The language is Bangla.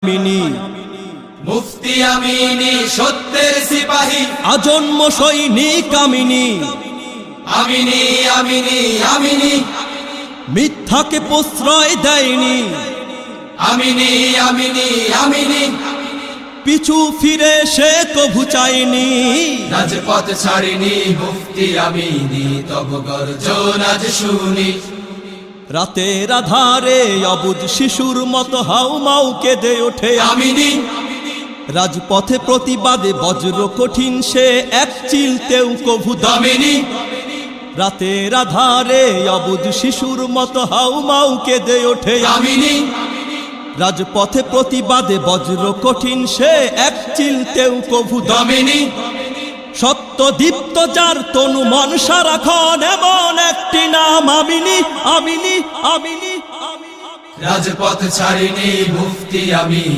আমিনী মুফতি আমিনী সত্যের সিপাহী আজন্ম সৈনিক আমিনী আমিনী আমিনী আমিনী মিথ্যাকে প্রশ্রয় দেয়নি আমিনী আমিনী আমিনী পিছু ফিরে সে কভু চায়নি রাজপথ ছাড়িনি মুফতি আমিনী তব গর্জন আজ শুনি রাতের আধারে অবুঝ শিশুর মতো হাউমাউ কেঁদে ওঠে আমিনী রাজপথে প্রতিবাদে বজ্র কঠিন সে এক চিলতেও কভু দামিনী রাতের আধারে অবুঝ শিশুর মতো হাউমাউ কেঁদে ওঠে আমিনী রাজপথে প্রতিবাদে বজ্র কঠিন সে এক চিলতেও কভু দামিনী সত্য দীপ্ত যার তনু মন সারাক্ষণ এমন একটি নাম আমিনী আমিনী আমিনী রাজপথ ছাড়িনি মুফতি আমিনী